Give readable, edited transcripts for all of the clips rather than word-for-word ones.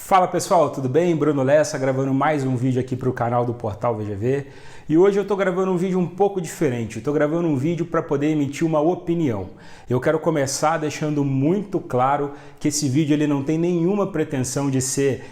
Fala pessoal, tudo bem? Bruno Lessa gravando mais um vídeo aqui para o canal do Portal VGV e hoje eu estou gravando um vídeo um pouco diferente, estou gravando um vídeo para poder emitir uma opinião. Eu quero começar deixando muito claro que esse vídeo ele não tem nenhuma pretensão de ser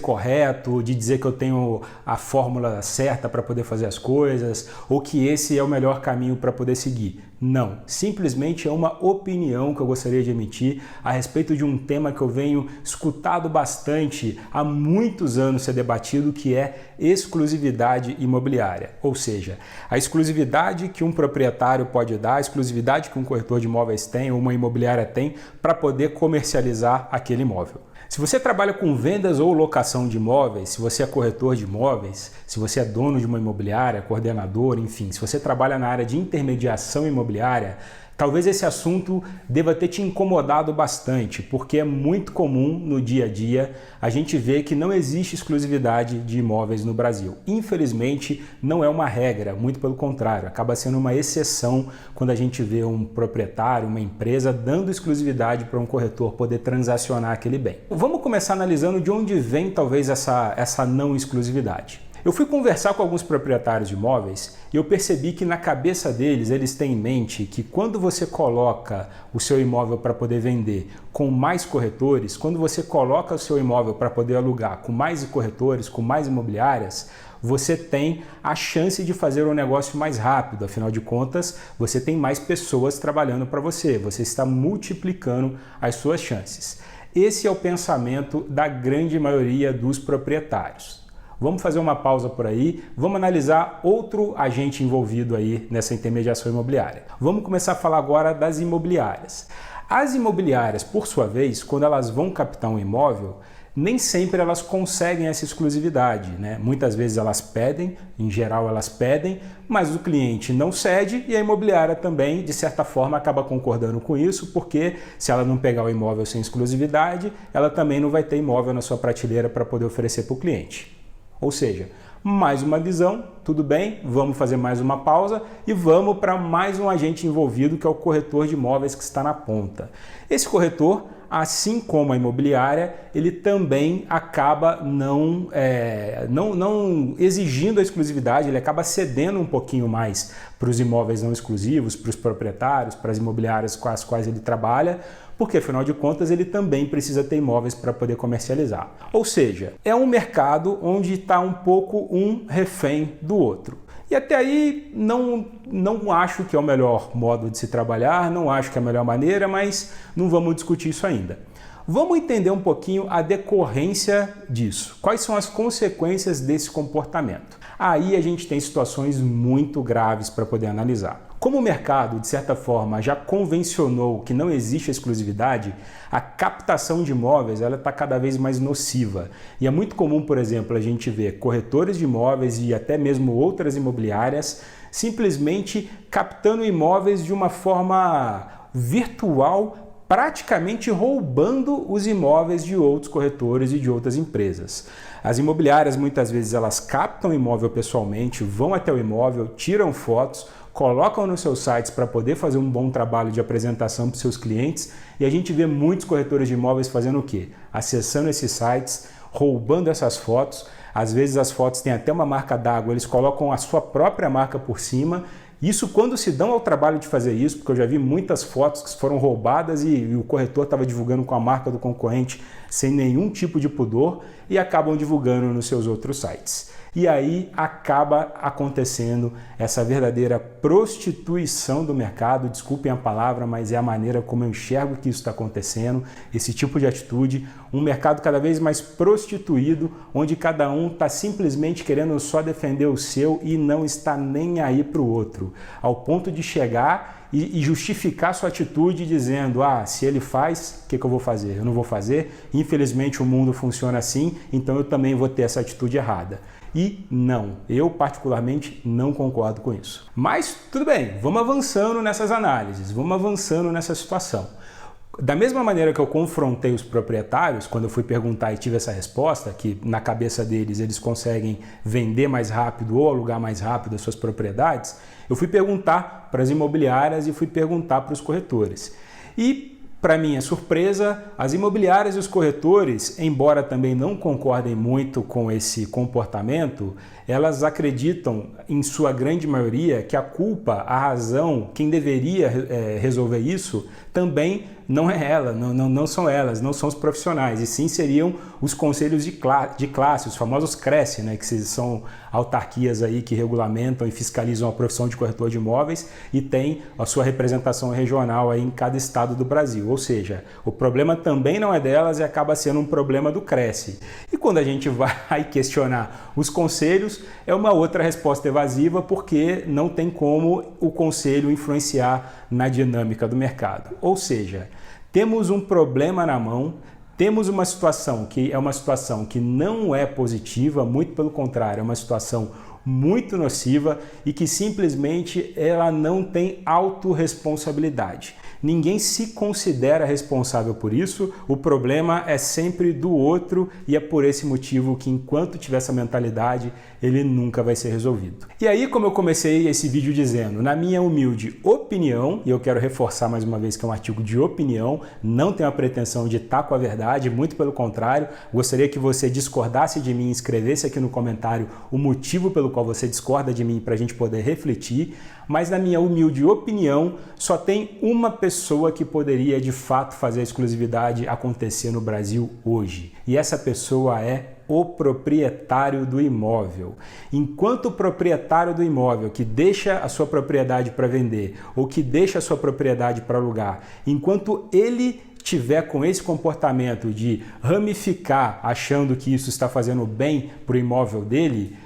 correto, de dizer que eu tenho a fórmula certa para poder fazer as coisas ou que esse é o melhor caminho para poder seguir. Não, simplesmente é uma opinião que eu gostaria de emitir a respeito de um tema que eu venho escutado bastante há muitos anos ser debatido, que é exclusividade imobiliária. Ou seja, a exclusividade que um proprietário pode dar, a exclusividade que um corretor de imóveis tem ou uma imobiliária tem para poder comercializar aquele imóvel. Se você trabalha com vendas ou locação de imóveis, se você é corretor de imóveis, se você é dono de uma imobiliária, coordenador, enfim, se você trabalha na área de intermediação imobiliária, talvez esse assunto deva ter te incomodado bastante, porque é muito comum no dia a dia a gente ver que não existe exclusividade de imóveis no Brasil. Infelizmente, não é uma regra, muito pelo contrário, acaba sendo uma exceção quando a gente vê um proprietário, uma empresa dando exclusividade para um corretor poder transacionar aquele bem. Vamos começar analisando de onde vem talvez essa não exclusividade. Eu fui conversar com alguns proprietários de imóveis e eu percebi que na cabeça deles, eles têm em mente que quando você coloca o seu imóvel para poder vender com mais corretores, quando você coloca o seu imóvel para poder alugar com mais corretores, com mais imobiliárias, você tem a chance de fazer um negócio mais rápido. Afinal de contas, você tem mais pessoas trabalhando para você, você está multiplicando as suas chances. Esse é o pensamento da grande maioria dos proprietários. Vamos fazer uma pausa por aí, vamos analisar outro agente envolvido aí nessa intermediação imobiliária. Vamos começar a falar agora das imobiliárias. As imobiliárias, por sua vez, quando elas vão captar um imóvel, nem sempre elas conseguem essa exclusividade, né? Muitas vezes elas pedem, em geral elas pedem, mas o cliente não cede e a imobiliária também, de certa forma, acaba concordando com isso, porque se ela não pegar o imóvel sem exclusividade, ela também não vai ter imóvel na sua prateleira para poder oferecer para o cliente. Ou seja, mais uma visão, tudo bem, vamos fazer mais uma pausa e vamos para mais um agente envolvido, que é o corretor de imóveis que está na ponta. Esse corretor, assim como a imobiliária, ele também acaba não exigindo a exclusividade, ele acaba cedendo um pouquinho mais para os imóveis não exclusivos, para os proprietários, para as imobiliárias com as quais ele trabalha, porque afinal de contas ele também precisa ter imóveis para poder comercializar. Ou seja, é um mercado onde está um pouco um refém do outro. E até aí não acho que é o melhor modo de se trabalhar, não acho que é a melhor maneira, mas não vamos discutir isso ainda. Vamos entender um pouquinho a decorrência disso. Quais são as consequências desse comportamento? Aí a gente tem situações muito graves para poder analisar. Como o mercado, de certa forma, já convencionou que não existe exclusividade, a captação de imóveis está cada vez mais nociva. E é muito comum, por exemplo, a gente ver corretores de imóveis e até mesmo outras imobiliárias simplesmente captando imóveis de uma forma virtual, praticamente roubando os imóveis de outros corretores e de outras empresas. As imobiliárias muitas vezes elas captam o imóvel pessoalmente, vão até o imóvel, tiram fotos, colocam nos seus sites para poder fazer um bom trabalho de apresentação para os seus clientes, e a gente vê muitos corretores de imóveis fazendo o quê? Acessando esses sites, roubando essas fotos. Às vezes as fotos têm até uma marca d'água, eles colocam a sua própria marca por cima. Isso quando se dão ao trabalho de fazer isso, porque eu já vi muitas fotos que foram roubadas e o corretor estava divulgando com a marca do concorrente sem nenhum tipo de pudor e acabam divulgando nos seus outros sites. E aí acaba acontecendo essa verdadeira prostituição do mercado, desculpem a palavra, mas é a maneira como eu enxergo que isso está acontecendo, esse tipo de atitude, um mercado cada vez mais prostituído, onde cada um está simplesmente querendo só defender o seu e não está nem aí para o outro, ao ponto de chegar e justificar sua atitude dizendo, se ele faz, o que eu vou fazer? Eu não vou fazer, infelizmente o mundo funciona assim, então eu também vou ter essa atitude errada. E não, eu particularmente não concordo com isso. Mas tudo bem, vamos avançando nessas análises, vamos avançando nessa situação. Da mesma maneira que eu confrontei os proprietários, quando eu fui perguntar e tive essa resposta, que na cabeça deles eles conseguem vender mais rápido ou alugar mais rápido as suas propriedades, eu fui perguntar para as imobiliárias e fui perguntar para os corretores. E Para minha surpresa, as imobiliárias e os corretores, embora também não concordem muito com esse comportamento, elas acreditam, em sua grande maioria, que a culpa, a razão, quem deveria resolver isso, também não é ela, não são elas, não são os profissionais, e sim seriam os conselhos de classe, os famosos CRECE, né, que são autarquias aí que regulamentam e fiscalizam a profissão de corretor de imóveis e tem a sua representação regional aí em cada estado do Brasil. Ou seja, o problema também não é delas e acaba sendo um problema do CRECE. E quando a gente vai questionar os conselhos, é uma outra resposta evasiva, porque não tem como o conselho influenciar na dinâmica do mercado. Ou seja, temos um problema na mão, temos uma situação que é uma situação que não é positiva, muito pelo contrário, é uma situação muito nociva e que simplesmente ela não tem autorresponsabilidade. Ninguém se considera responsável por isso, o problema é sempre do outro e é por esse motivo que enquanto tiver essa mentalidade, ele nunca vai ser resolvido. E aí, como eu comecei esse vídeo dizendo, na minha humilde opinião, e eu quero reforçar mais uma vez que é um artigo de opinião, não tenho a pretensão de estar com a verdade, muito pelo contrário, gostaria que você discordasse de mim e escrevesse aqui no comentário o motivo pelo qual você discorda de mim para a gente poder refletir, mas na minha humilde opinião, só tem uma pessoa que poderia de fato fazer a exclusividade acontecer no Brasil hoje. E essa pessoa é o proprietário do imóvel. Enquanto o proprietário do imóvel que deixa a sua propriedade para vender ou que deixa a sua propriedade para alugar, enquanto ele tiver com esse comportamento de ramificar achando que isso está fazendo bem para o imóvel dele,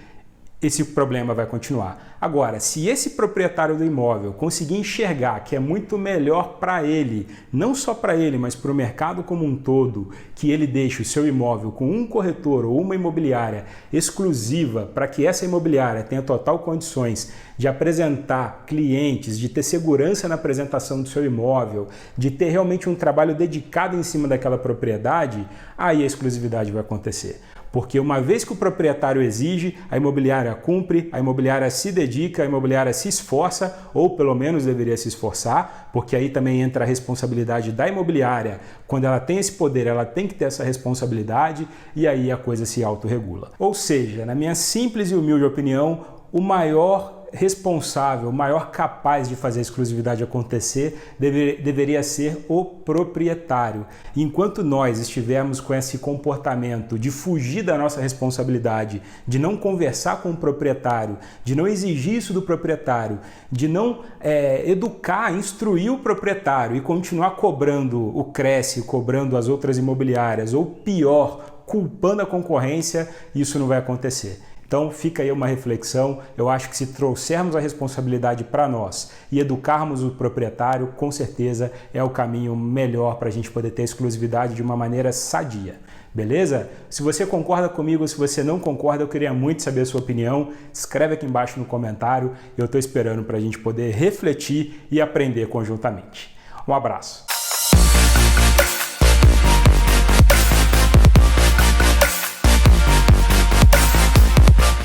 esse problema vai continuar. Agora, se esse proprietário do imóvel conseguir enxergar que é muito melhor para ele, não só para ele, mas para o mercado como um todo, que ele deixe o seu imóvel com um corretor ou uma imobiliária exclusiva para que essa imobiliária tenha total condições de apresentar clientes, de ter segurança na apresentação do seu imóvel, de ter realmente um trabalho dedicado em cima daquela propriedade, aí a exclusividade vai acontecer. Porque uma vez que o proprietário exige, a imobiliária cumpre, a imobiliária se dedica, a imobiliária se esforça, ou pelo menos deveria se esforçar, porque aí também entra a responsabilidade da imobiliária. Quando ela tem esse poder, ela tem que ter essa responsabilidade e aí a coisa se autorregula. Ou seja, na minha simples e humilde opinião, o maior responsável, o maior capaz de fazer a exclusividade acontecer deveria ser o proprietário. Enquanto nós estivermos com esse comportamento de fugir da nossa responsabilidade, de não conversar com o proprietário, de não exigir isso do proprietário, de não educar, instruir o proprietário e continuar cobrando o CRECE, cobrando as outras imobiliárias, ou pior, culpando a concorrência, isso não vai acontecer. Então fica aí uma reflexão, eu acho que se trouxermos a responsabilidade para nós e educarmos o proprietário, com certeza é o caminho melhor para a gente poder ter exclusividade de uma maneira sadia. Beleza? Se você concorda comigo, se você não concorda, eu queria muito saber a sua opinião. Escreve aqui embaixo no comentário, eu estou esperando para a gente poder refletir e aprender conjuntamente. Um abraço!